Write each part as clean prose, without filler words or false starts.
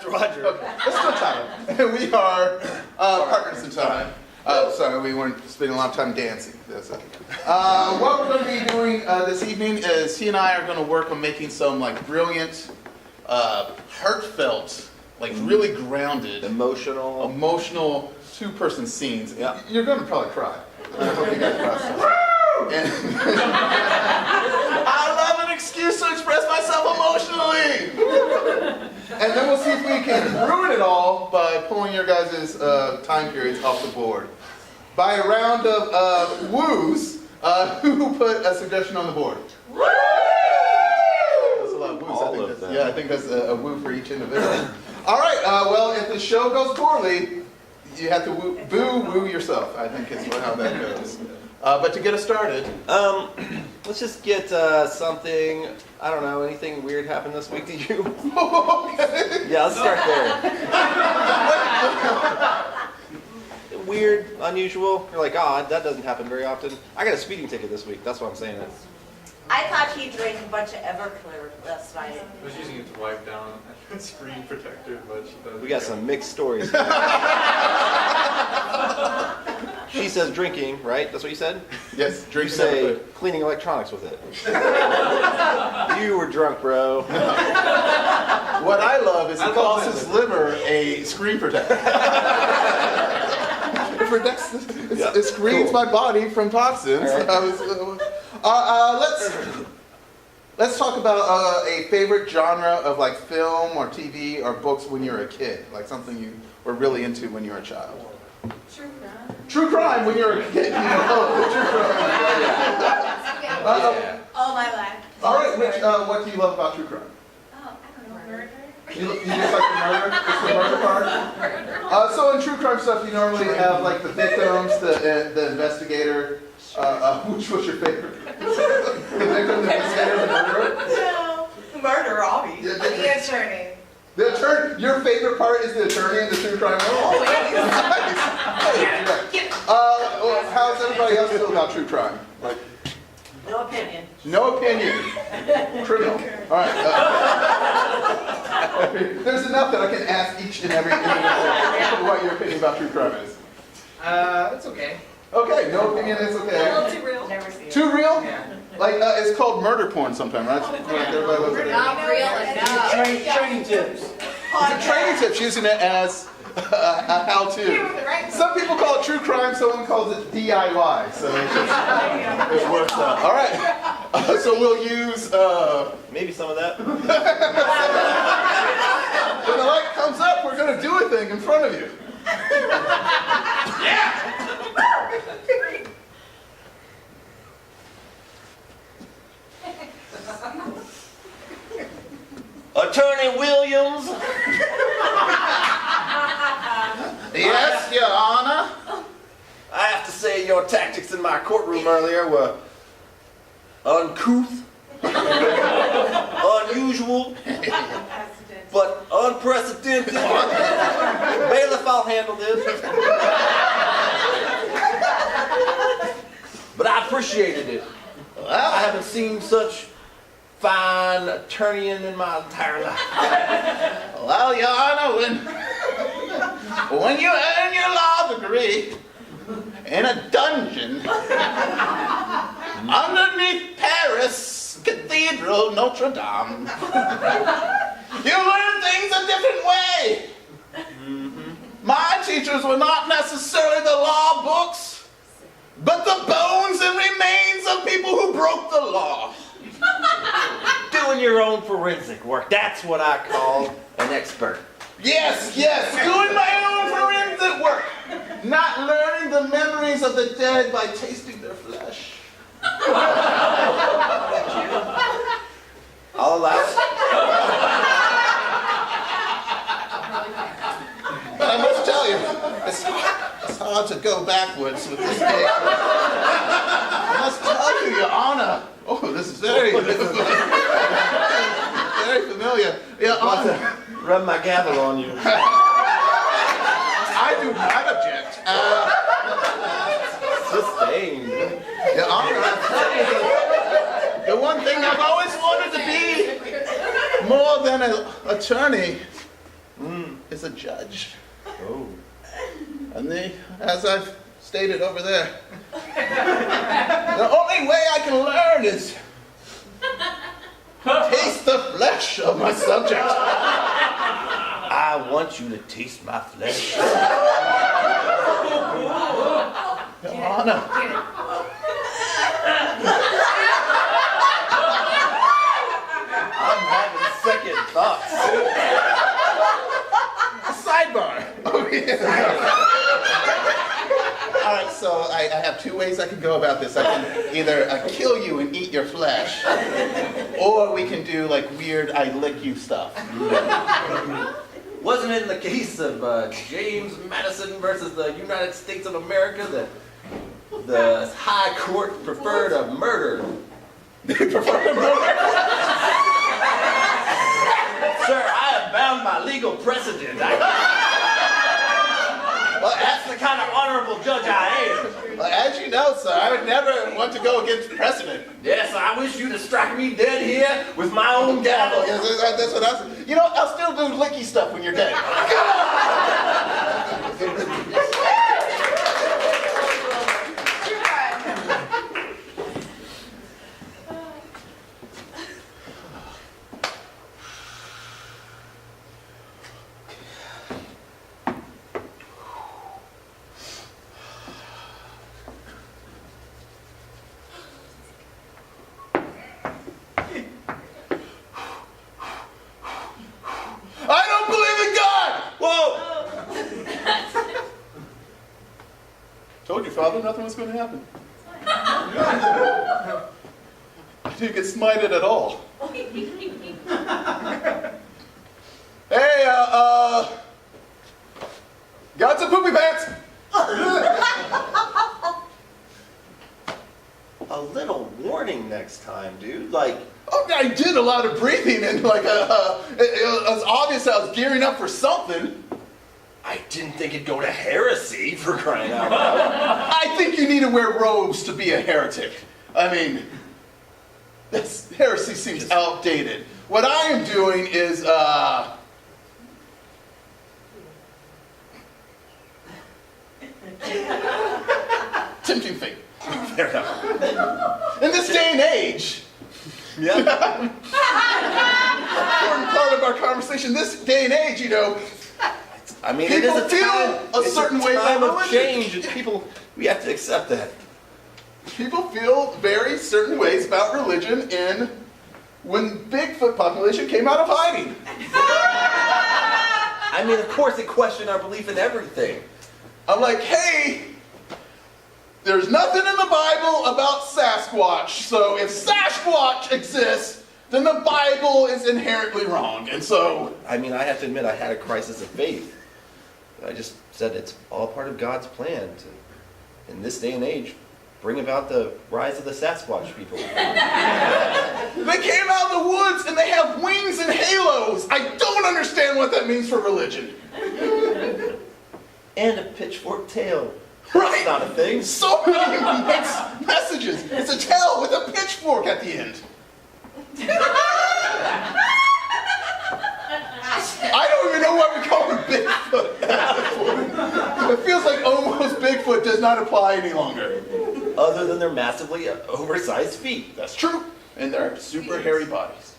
That's Roger. Okay, let's still time. We are partners in time. Sorry, we weren't spending a lot of time dancing. That's it. What we're going to be doing this evening is he and I are going to work on making some like brilliant, heartfelt, like really grounded, emotional two-person scenes. Yeah. You're going to probably cry. I hope you guys cry. And I love an excuse to express myself emotionally. And then we'll see if we can ruin it all by pulling your guys' time periods off the board. By a round of woos, who put a suggestion on the board? Woo! That's a lot of woos. I think that's a woo for each individual. All right, well, if the show goes poorly, you have to woo yourself, I think is how that goes. But to get us started, Let's just get something. I don't know. Anything weird happened this week to you? okay. Yeah, let's start there. Weird, unusual. You're like, oh, that doesn't happen very often. I got a speeding ticket this week. That's what I'm saying. I thought he drank a bunch of Everclear last night. I was using it to wipe down a screen protector, but she doesn't. We got some mixed stories. She says drinking, right? That's what you said? Yes, You drinking. say cleaning electronics with it. You were drunk, bro. What I love is he calls his liver a screen protector. It protects, it screens my body from toxins. Right. Let's talk about a favorite genre of like film or TV or books when you were a kid, like something you were really into when you were a child. True crime. True crime when you were a kid. You know, true crime. All my life. All right, what do you love about true crime? Oh, I don't know. Murder. You just like the murder? It's the murder part? So in true crime stuff, you normally have like the victims, the investigator. Which was your favorite? The victim, the investigator, the murderer? No. Murder, obviously. Yeah, The attorney. The attorney. Your favorite part is the attorney in the true crime movie? Nice. How's everybody else feel about true crime? Like, No opinion. no opinion. Criminal. All right. There's enough that I can ask each and every individual what your opinion about true crime is. It's okay. Okay, no opinion is okay. Too real. Never seen it. Too real? Yeah. Like, it's called murder porn sometime, right? Like everybody loves it. Not real enough. Training tips. It's a training tips using it as a how-to. Some people call it true crime, someone calls it DIY. So it works out. All right. So we'll use, Maybe some of that. when the light comes up, we're going to do a thing in front of you. Attorney Williams. Yes, Your Honor. I have to say your tactics in my courtroom earlier were uncouth, unusual, but unprecedented. Bailiff, I'll handle this. But I appreciated it. I haven't seen such fine attorneying in my entire life. Well, Your Honor, when you earn your law degree in a dungeon underneath Paris Cathedral Notre Dame, you learn things a different way. My teachers were not necessarily the law books, but the bones and remains of people who broke the law. Doing your own forensic work. That's what I call an expert. Yes, doing my own forensic work. Not learning the memories of the dead by tasting their flesh. I'll allow it. But I must tell you, it's hard to go backwards with this game. I must tell you, Your Honor. Oh, this is very, very familiar. Your Honor. Rub my gavel on you. I do not object. Sustained. Your Honor, I tell you, the one thing I've always wanted to be more than an attorney is a judge. Oh. And as I've stated over there, the only way I can learn is taste the flesh of my subject. I want you to taste my flesh. Your Honor. I'm having second thoughts. Sidebar. Oh, yeah. All right, so I have two ways I can go about this. I can either kill you and eat your flesh, or we can do like weird I lick you stuff. Wasn't it in the case of James Madison versus the United States of America that the High Court preferred a murder? They prefer to murder. Sir, I have bound by legal precedent. Well, that's the kind of honorable judge I am. Well, as you know, sir, I would never want to go against precedent. Yes, I wish you to strike me dead here with my own gavel. Yes, that's what I said. You know, I'll still do licky stuff when you're dead. I don't believe in God! Whoa! Told you, Father, nothing was going to happen. I didn't get smited at all. Hey, got some poopy pants? A little warning next time, dude. Like, Oh, I did a lot of breathing, and like, it was obvious I was gearing up for something. I didn't think it'd go to heresy, for crying out loud. I think you need to wear robes to be a heretic. I mean, this heresy seems outdated. What I am doing is, tempting fate. Fair enough. In this day and age, Yeah. important part of our conversation, this day and age, you know, I mean, People it is a feel time, a certain way about time of religion. change, and people, we have to accept that. people feel very certain ways about religion in when Bigfoot population came out of hiding. I mean, of course, they question our belief in everything. I'm like, hey, there's nothing in the Bible about Sasquatch, so if Sasquatch exists, then the Bible is inherently wrong. And so, I mean, I have to admit, I had a crisis of faith. I just said it's all part of God's plan to, in this day and age, bring about the rise of the Sasquatch people. they came out of the woods and they have wings and halos. I don't understand what that means for religion. And a pitchfork tail. Right? That's not a thing. So many mixed messages. It's a tail with a pitchfork at the end. I don't even know why we call him Bigfoot. It feels like almost Bigfoot does not apply any longer. Other than their massively oversized feet. That's true. And their super hairy bodies.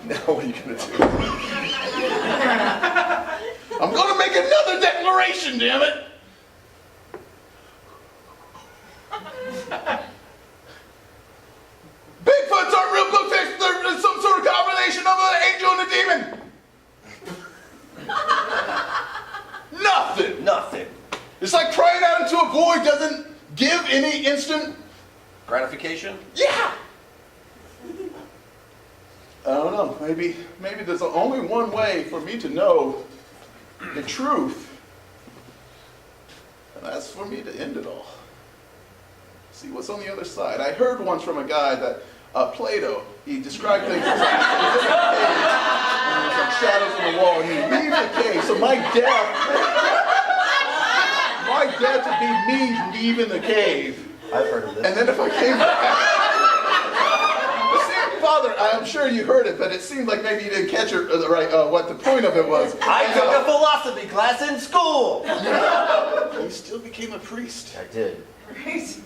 Now what are you going to do? I'm going to make another declaration, damn it. Bigfoots aren't real books. They're some sort of combination of an angel and a demon. Nothing. Nothing. It's like crying out into a void doesn't give any instant. Gratification? Yeah. I don't know. Maybe there's only one way for me to know the truth, and that's for me to end it all. See what's on the other side. I heard once from a guy that Plato, he described things as like shadows on the wall, and he leaves the cave. So my death would be me leaving the cave. I've heard of this. And then if I came back, but see, Father, I'm sure you heard it, but it seemed like maybe you didn't catch it right. What the point of it was. I took a philosophy class in school. You still became a priest. I did. Seems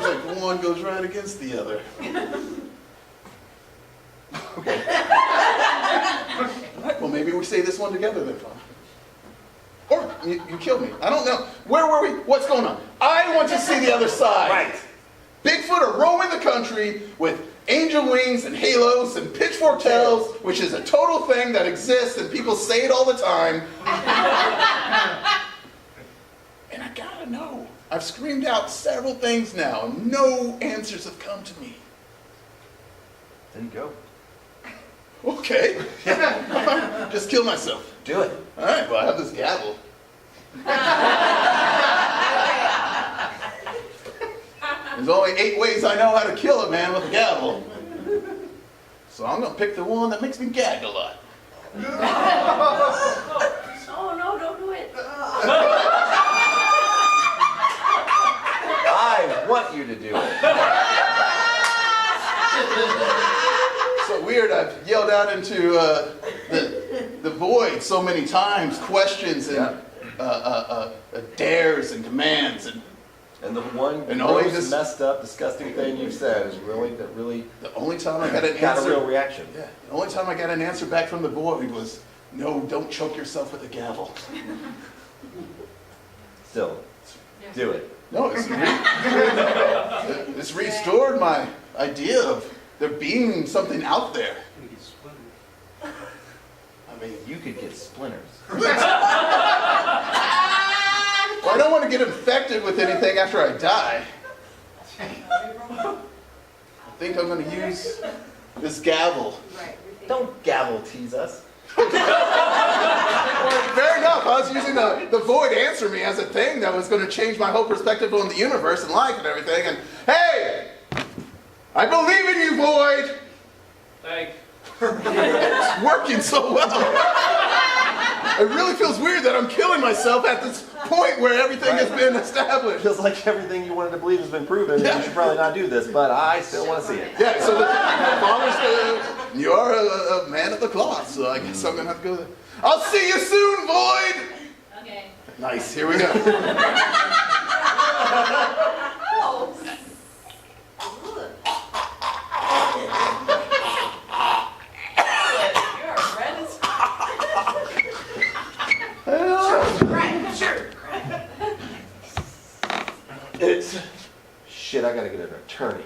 like one goes right against the other. Okay. Well, maybe we say this one together then, Father. Or you killed me. I don't know. Where were we? What's going on? I want to see the other side. Right. Bigfoot are roaming the country with angel wings and halos and pitchfork tails, which is a total thing that exists and people say it all the time. And I gotta know. I've screamed out several things now, and no answers have come to me. Then go. Okay. Just kill myself. Do it. All right, well, I have this gavel. There's only 8 ways I know how to kill a man with a gavel. So I'm going to pick the one that makes me gag a lot. Oh, no, don't do it. I want you to do it. So weird, I've yelled out into the void so many times, questions and dares and commands. And the one And only gross, this- messed up, disgusting thing you've said is really The only time I got an got a real answer, reaction. yeah, the only time I got an answer back from the void was, no, don't choke yourself with a gavel. Still, do it. No, it's restored my idea of there being something out there. I mean, you could get splinters. Well, I don't want to get infected with anything after I die. I think I'm going to use this gavel. Don't gavel tease us. Fair enough. I was using the void answer me as a thing that was going to change my whole perspective on the universe and life and everything. And hey, I believe in you, void. Like, It's working so well. It really feels weird that I'm killing myself at this point where everything has been established. Feels like everything you wanted to believe has been proven. Yeah. You should probably not do this, but I still want to see it. Yeah, so the father said, you are a man of the cloth, so I guess I'm going to have to go there. I'll see you soon, void. Okay. Nice, here we go. Oh. You're red as Right, sure. It's shit. I gotta get an attorney.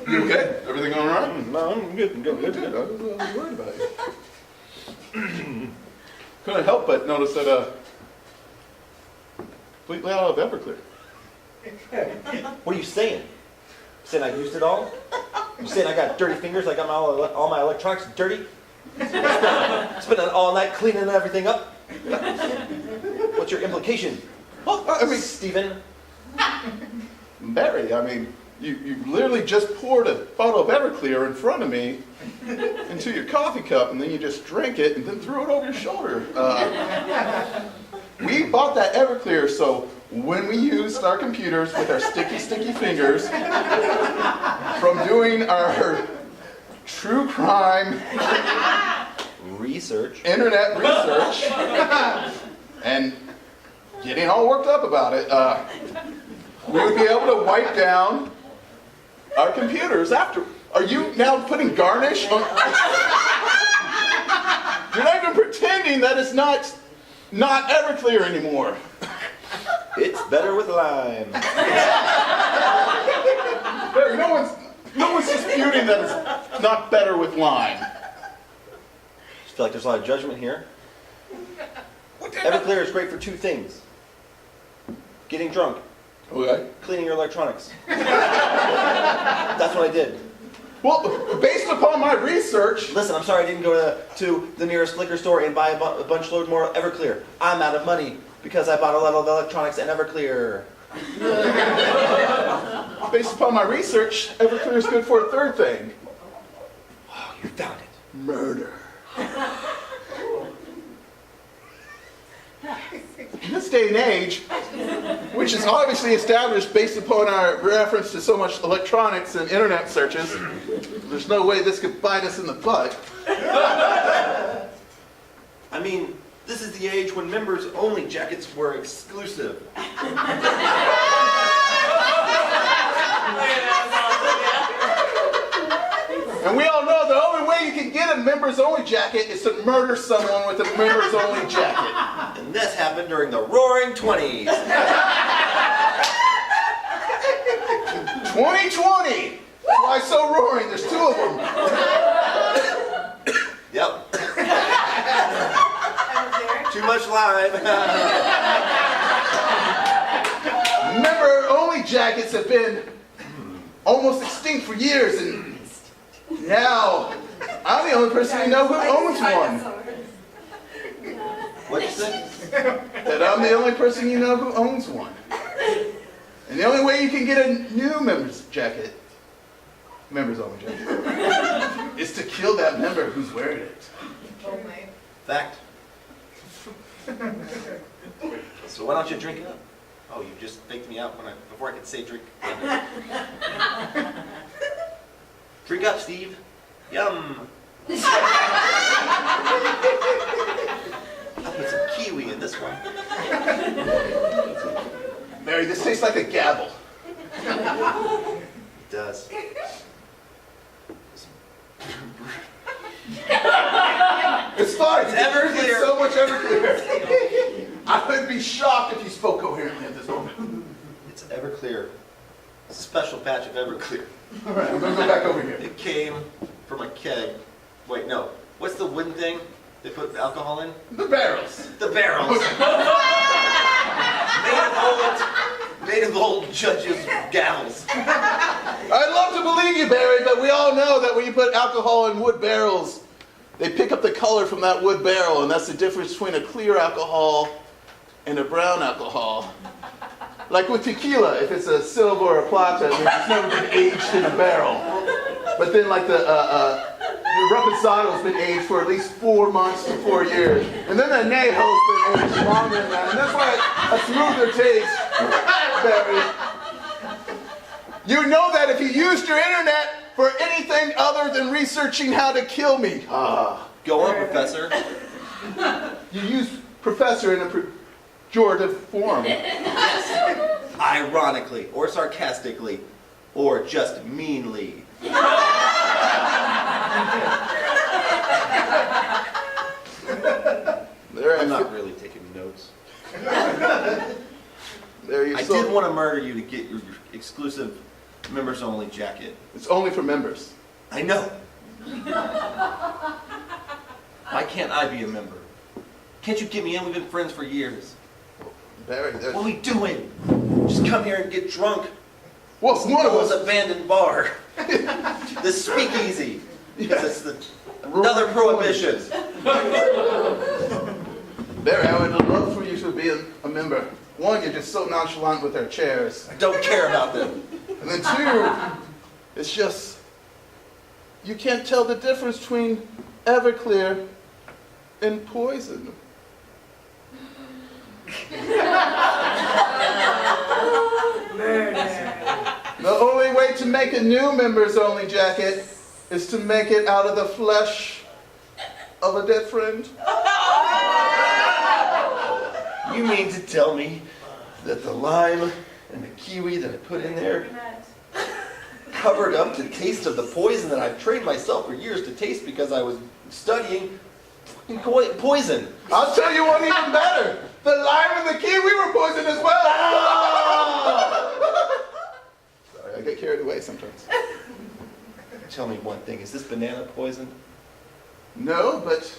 You okay? Everything all right? No, I'm good. I'm good. Good. I was worried about you. Couldn't help but notice that completely out of Everclear. What are you saying? Saying I used it all? You saying I got dirty fingers? I got all my electronics dirty? Spent all night cleaning everything up? What's your implication? Well, I mean, Stephen? Barry, I mean, you literally just poured a bottle of Everclear in front of me into your coffee cup, and then you just drank it and then threw it over your shoulder. We bought that Everclear so when we used our computers with our sticky fingers from doing our true crime Research. internet research and getting all worked up about it, we would be able to wipe down our computers after. Are you now putting garnish on? You're not even pretending that it's not Everclear anymore. It's better with lime. Barry, no one's disputing that it's not better with lime. I feel like there's a lot of judgment here. Everclear is great for 2 things. Getting drunk, Okay. cleaning your electronics. That's what I did. Well, based upon my research, Listen, I'm sorry I didn't go to the nearest liquor store and buy a bunch load more Everclear. I'm out of money because I bought a lot of electronics and Everclear. based upon my research, Everclear is good for a third thing. Oh, you found it. Murder. this day and age, which is obviously established based upon our reference to so much electronics and internet searches, there's no way this could bite us in the butt. I mean, this is the age when members-only jackets were exclusive. And we all know the only way you can get a members-only jacket is to murder someone with a members-only jacket. And this happened during the Roaring 20s. 2020! Why so roaring? There's two of them. Yep. Too much lime. Member-only jackets have been almost extinct for years, and now I'm the only person who know who owns one. What'd you say? That I'm the only person you know who owns one. And the only way you can get a new members-only jacket, is to kill that member who's wearing it. Fact. So why don't you drink it up? Oh, you just faked me out before I could say drink. Drink up, Steve. Yum. I'll put some kiwi in this one. Mary, this tastes like a gavel. It does. It's fine. It's Everclear. It's so much Everclear. I would be shocked if you spoke coherently at this moment. It's Everclear. It's a special patch of Everclear. All right, I'm going to go back over here. It came from a keg. Wait, no. What's the wooden thing they put alcohol in? The barrels. The barrels. made of old judges' gavels. I'd love to believe you, Barry, but we all know that when you put alcohol in wood barrels, they pick up the color from that wood barrel, and that's the difference between a clear alcohol and a brown alcohol. Like with tequila, if it's a silver or a plata, it means it's never been aged in a barrel. But then like the reposado's been aged for at least 4 months to 4 years. And then the añejo's been aged longer than that. And that's why a smoother taste, Barry. You know that if you used your internet for anything other than researching how to kill me. Go on, Professor. You use professor in a pejorative form. Ironically, or sarcastically, or just meanly. There, I'm not really taking notes. There you I so- did want to murder you to get your exclusive members-only jacket. It's only for members. I know. Why can't I be a member? Can't you get me in? We've been friends for years. Barry, What are we doing? Just come here and get drunk. what's one of This us? abandoned bar. This speakeasy. Because it's another prohibition. Barry, I would love for you to be a member. One, you're just so nonchalant with our chairs. I don't care about them. And then two, it's just, you can't tell the difference between Everclear and poison. The only way to make a new members-only jacket is to make it out of the flesh of a dead friend. You mean to tell me that the lime and the kiwi that I put in there covered up the taste of the poison that I've trained myself for years to taste because I was studying poison? I'll tell you one even better. The lime and the kiwi were poison as well. Sorry, I get carried away sometimes. Tell me one thing, is this banana poison? No, but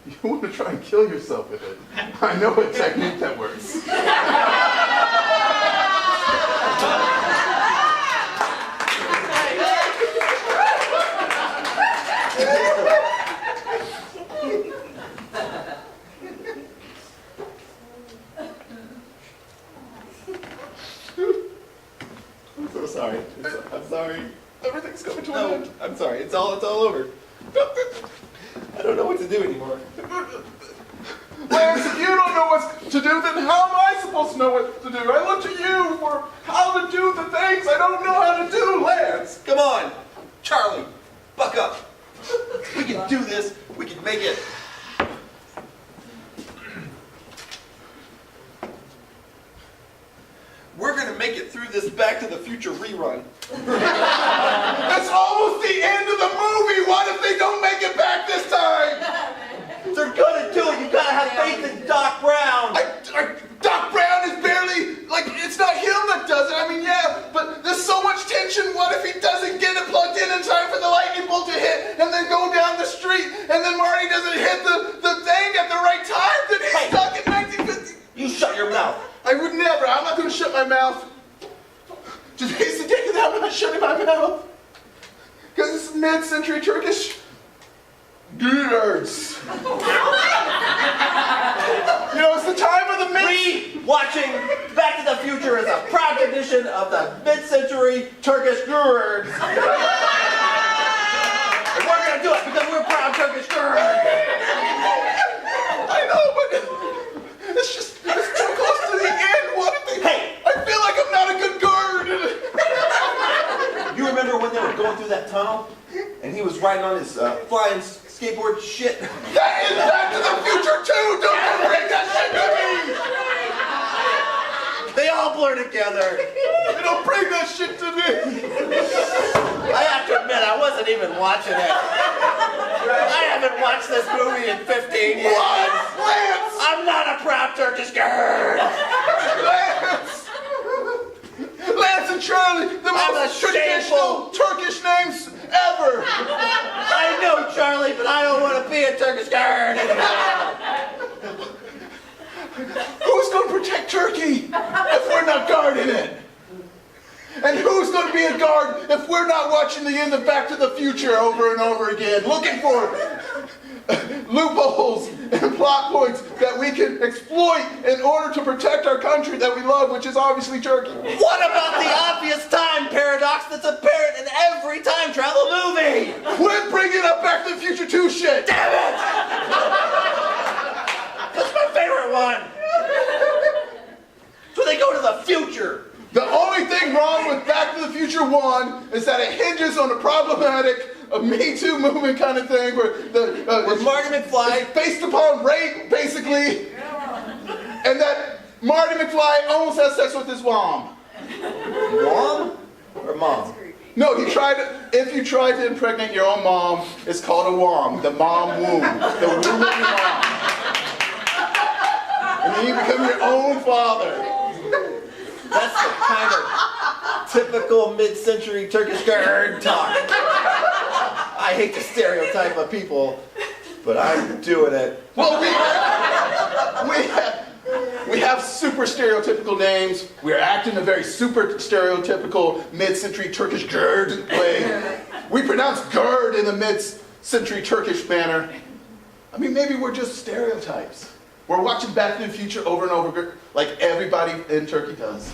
you want to try and kill yourself with it. I know a technique that works. I'm so sorry. I'm sorry. Everything's coming to an No, end. I'm sorry. It's all over. I don't know what to do anymore. Lance, if you don't know what to do, then how am I supposed to know what to do? I look to you for how to do the things I don't know how to do, Lance. Come on, Charlie, buck up. We can do this. We can make it. We're gonna make it through this Back to the Future rerun. That's almost the end of the movie. What if they don't make it back this time? They're gonna do it. You gotta have faith in Doc Brown. Doc Brown is barely, like, it's not him that does it. I mean, yeah, but there's so much tension. What if he doesn't get it plugged in time for the lightning bolt to hit and then go down the street and then Marty doesn't hit the thing at the right time? Then he's Hey. stuck in 1950. You shut your mouth. I would never. I'm not going to shut my mouth. Today's the day that I'm not shutting my mouth. Because it's mid-century Turkish nerds. You know, it's the time of the Watching Back to the Future is a proud tradition of the mid-century Turkish nerds. And we're gonna do it because we're proud Turkish nerds. I know, but it's too close to the end. What if they... Hey. I feel like I'm not a good guard. You remember when they were going through that tunnel and he was riding on his flying skateboard shit? That is Back to the Future too. Don't you bring that shit to me. They all blur together. Don't bring that shit to me. I have to admit, I wasn't even watching it. I haven't watched this movie in 15 years. What? Lance! I'm not a proud Turkish girl. Lance! Lance and Charlie, the I'm most a traditional shameful- Turkish names ever. I know, Charlie, but I don't want to be a Turkish girl anymore. Who's going to protect Turkey if we're not guarding it? And who's going to be a guard if we're not watching the end of Back to the Future over and over again, looking for loopholes and plot points that we can exploit in order to protect our country that we love, which is obviously Turkey? What about the obvious time paradox that's apparent in every time travel movie? Quit bringing up Back to the Future 2 shit! Damn it! That's my favorite one. So they go to the future. The only thing wrong with Back to the Future 1 is that it hinges on a problematic Me Too movement kind of thing where With Marty McFly. it's based upon rape, basically, and that Marty McFly almost has sex with his mom. Mom or mom? No, if you try to impregnate your own mom, it's called a womb, the mom womb, the womb of your mom. And then you become your own father. That's the kind of typical mid-century Turkish girl talk. I hate to stereotype of people, but I'm doing it. Well, we have super stereotypical names. We're acting a very super stereotypical mid-century Turkish GERD way. We pronounce GERD in the mid-century Turkish manner. I mean, maybe we're just stereotypes. We're watching Back to the Future over and over, like everybody in Turkey does.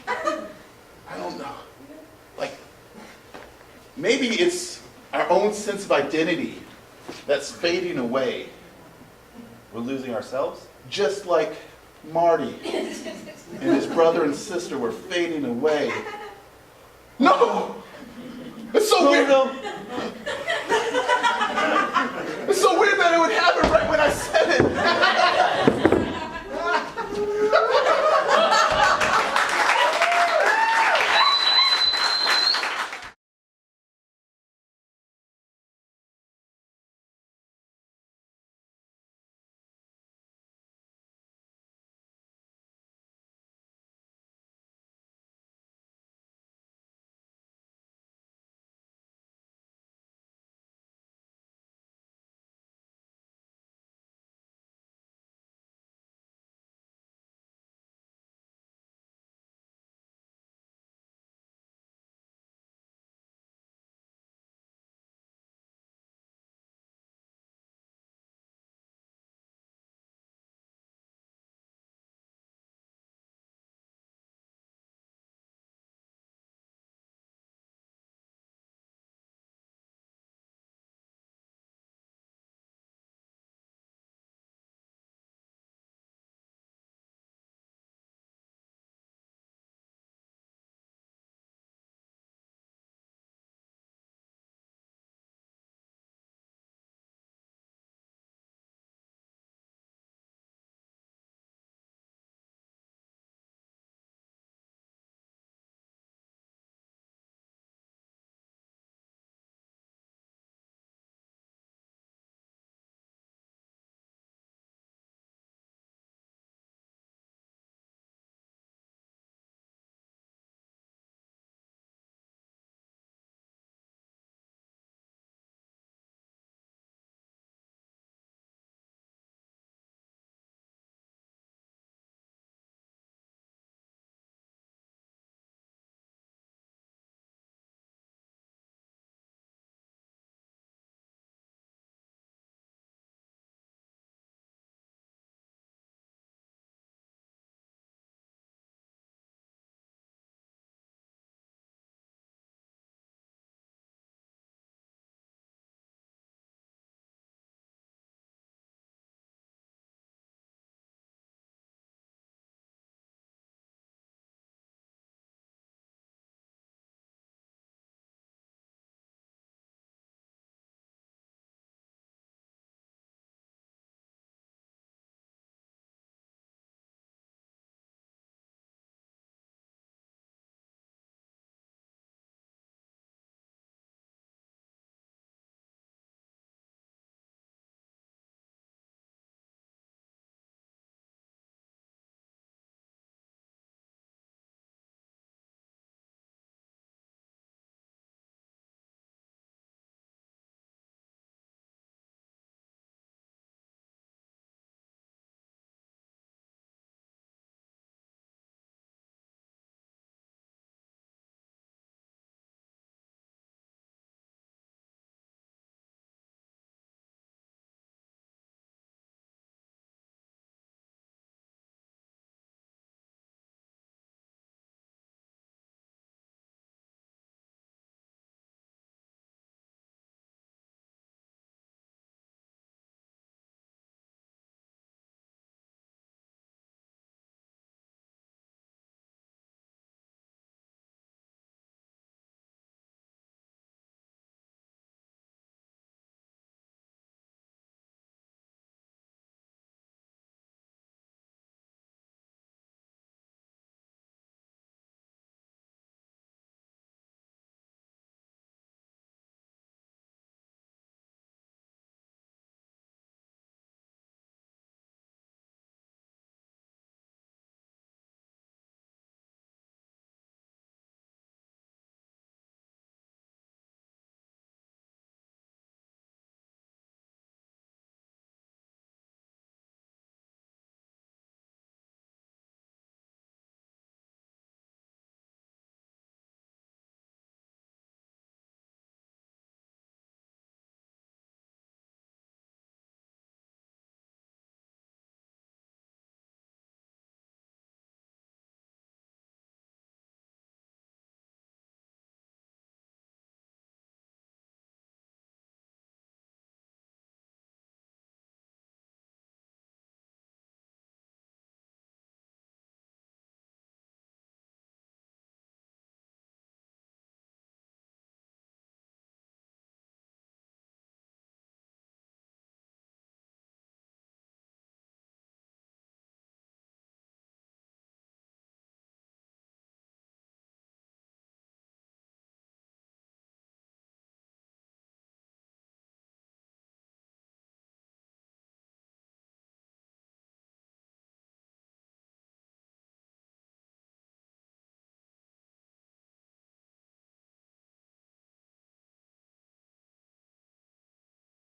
I don't know. Like, maybe it's our own sense of identity that's fading away. We're losing ourselves? Just like Marty and his brother and sister were fading away. No! It's so weird. No. It's so weird that it would happen